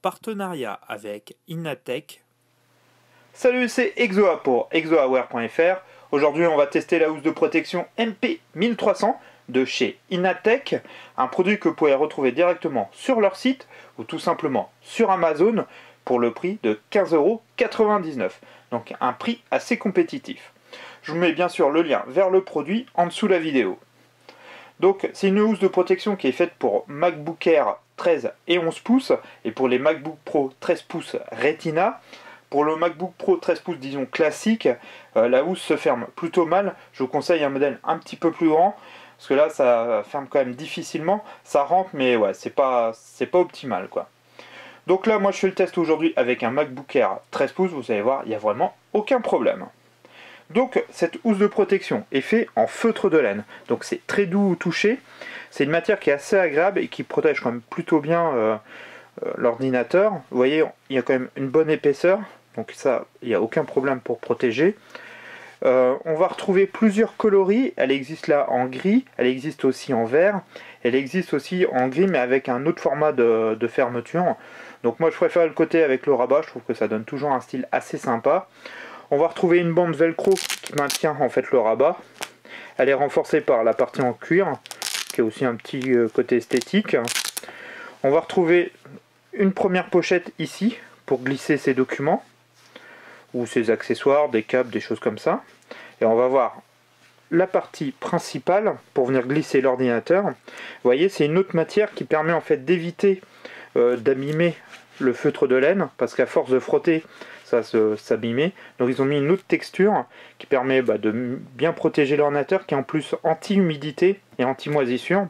partenariat avec Inatech. Salut, c'est Exoa pour exoaware.fr. Aujourd'hui, on va tester la housse de protection MP1300 de chez Inatech, un produit que vous pouvez retrouver directement sur leur site ou tout simplement sur Amazon pour le prix de 15,99 €. Donc un prix assez compétitif. Je vous mets bien sûr le lien vers le produit en dessous de la vidéo. Donc c'est une housse de protection qui est faite pour MacBook Air 13 et 11 pouces et pour les MacBook Pro 13 pouces Retina. Pour le MacBook Pro 13 pouces disons classique, la housse se ferme plutôt mal. Je vous conseille un modèle un petit peu plus grand parce que là ça ferme quand même difficilement. Ça rentre mais ouais, c'est pas optimal quoi. Donc là moi je fais le test aujourd'hui avec un MacBook Air 13 pouces, vous allez voir, il n'y a vraiment aucun problème. Donc cette housse de protection est faite en feutre de laine, donc c'est très doux au toucher, c'est une matière qui est assez agréable et qui protège quand même plutôt bien l'ordinateur. Vous voyez, il y a quand même une bonne épaisseur, donc ça, il n'y a aucun problème pour protéger. On va retrouver plusieurs coloris, elle existe là en gris, elle existe aussi en vert, elle existe aussi en gris mais avec un autre format de fermeture. Donc moi je préfère le côté avec le rabat, je trouve que ça donne toujours un style assez sympa. On va retrouver une bande velcro qui maintient en fait le rabat. Elle est renforcée par la partie en cuir, qui a aussi un petit côté esthétique. On va retrouver une première pochette ici pour glisser ses documents ou ses accessoires, des câbles, des choses comme ça. Et on va voir la partie principale pour venir glisser l'ordinateur. Vous voyez, c'est une autre matière qui permet en fait d'éviter d'abîmer le feutre de laine, parce qu'à force de frotter, ça s'abîmer. Donc ils ont mis une autre texture qui permet de bien protéger l'ordinateur, qui est en plus anti-humidité et anti-moisissure.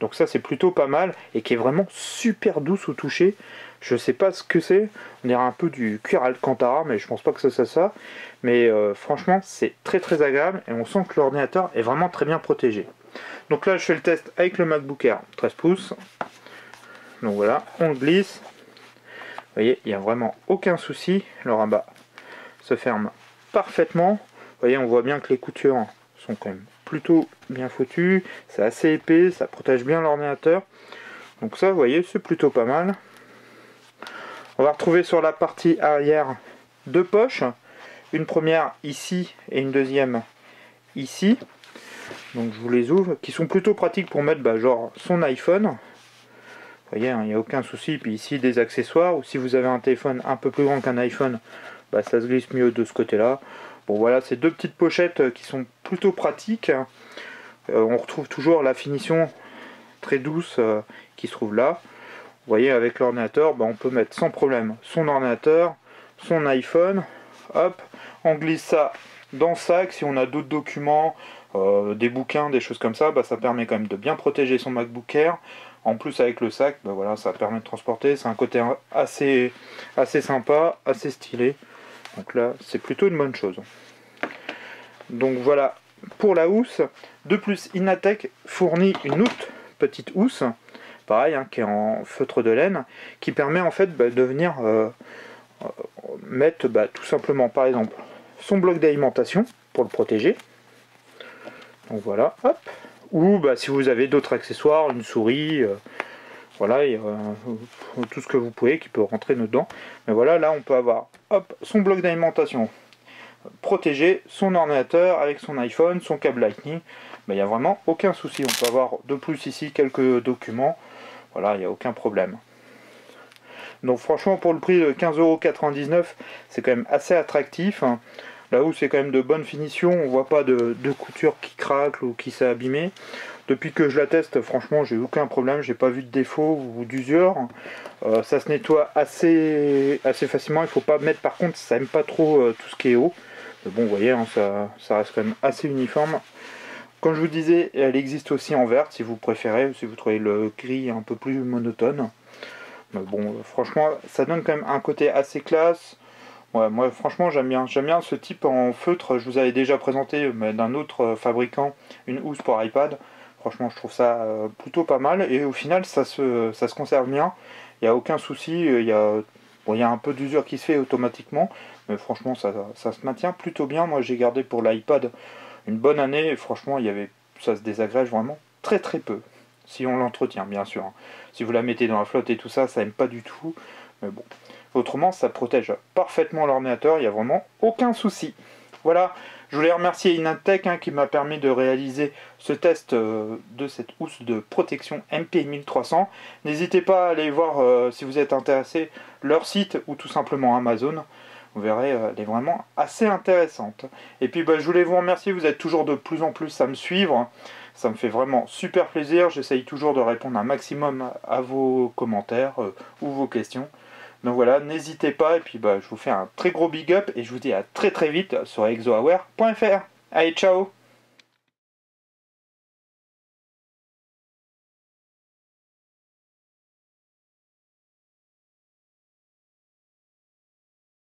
Donc ça c'est plutôt pas mal et qui est vraiment super douce au toucher. Je sais pas ce que c'est, on dirait un peu du cuir alcantara, mais je pense pas que ce soit ça. Mais franchement c'est très très agréable et on sent que l'ordinateur est vraiment très bien protégé. Donc là je fais le test avec le MacBook Air 13 pouces. Donc voilà, on le glisse. Vous voyez, il n'y a vraiment aucun souci, le rabat se ferme parfaitement. Vous voyez, on voit bien que les coutures sont quand même plutôt bien foutues, c'est assez épais, ça protège bien l'ordinateur. Donc ça, vous voyez, c'est plutôt pas mal. On va retrouver sur la partie arrière deux poches, une première ici et une deuxième ici. Donc je vous les ouvre, qui sont plutôt pratiques pour mettre genre son iPhone. Vous voyez, il n'y a aucun souci. Puis ici, des accessoires. Ou si vous avez un téléphone un peu plus grand qu'un iPhone, ça se glisse mieux de ce côté-là. Bon, voilà, c'est deux petites pochettes qui sont plutôt pratiques. On retrouve toujours la finition très douce qui se trouve là. Vous voyez, avec l'ordinateur, on peut mettre sans problème son ordinateur, son iPhone. Hop, on glisse ça dans le sac. Si on a d'autres documents, des bouquins, des choses comme ça, ça permet quand même de bien protéger son MacBook Air. En plus avec le sac, voilà, ça permet de transporter. C'est un côté assez sympa, assez stylé. Donc là, c'est plutôt une bonne chose. Donc voilà pour la housse. De plus, Inatech fournit une autre petite housse, pareil, qui est en feutre de laine, qui permet en fait de venir mettre tout simplement, par exemple, son bloc d'alimentation pour le protéger. Donc voilà, hop. Ou si vous avez d'autres accessoires, une souris, voilà, tout ce que vous pouvez qui peut rentrer dedans. Mais voilà, là on peut avoir son bloc d'alimentation protégé, son ordinateur avec son iPhone, son câble Lightning. Il n'y a vraiment aucun souci. On peut avoir de plus ici quelques documents. Voilà, il n'y a aucun problème. Donc franchement pour le prix de 15,99 €, c'est quand même assez attractif. Là où c'est quand même de bonne finition, on voit pas de couture qui craque ou qui s'est abîmée. Depuis que je la teste, franchement, j'ai aucun problème, j'ai pas vu de défaut ou d'usure. Ça se nettoie assez facilement. Il faut pas mettre, par contre, ça aime pas trop tout ce qui est haut. Mais bon, vous voyez, ça reste quand même assez uniforme. Comme je vous disais, elle existe aussi en verte si vous préférez, ou si vous trouvez le gris un peu plus monotone. Mais bon, franchement, ça donne quand même un côté assez classe. Ouais, moi franchement j'aime bien ce type en feutre. Je vous avais déjà présenté d'un autre fabricant une housse pour iPad. Franchement je trouve ça plutôt pas mal et au final ça se conserve bien. Il n'y a aucun souci, il y a un peu d'usure qui se fait automatiquement, mais franchement ça se maintient plutôt bien. Moi j'ai gardé pour l'iPad une bonne année et franchement ça se désagrège vraiment très peu. Si on l'entretient bien sûr. Si vous la mettez dans la flotte et tout ça, ça aime pas du tout. Mais bon, autrement ça protège parfaitement l'ordinateur, il n'y a vraiment aucun souci. Voilà, je voulais remercier Inateck qui m'a permis de réaliser ce test de cette housse de protection MP1300. N'hésitez pas à aller voir si vous êtes intéressé leur site ou tout simplement Amazon. Vous verrez, elle est vraiment assez intéressante. Et puis je voulais vous remercier, vous êtes toujours de plus en plus à me suivre. Ça me fait vraiment super plaisir. J'essaye toujours de répondre un maximum à vos commentaires ou vos questions. Donc voilà, n'hésitez pas. Et puis je vous fais un très gros big up et je vous dis à très très vite sur exoaware.fr. Allez, ciao!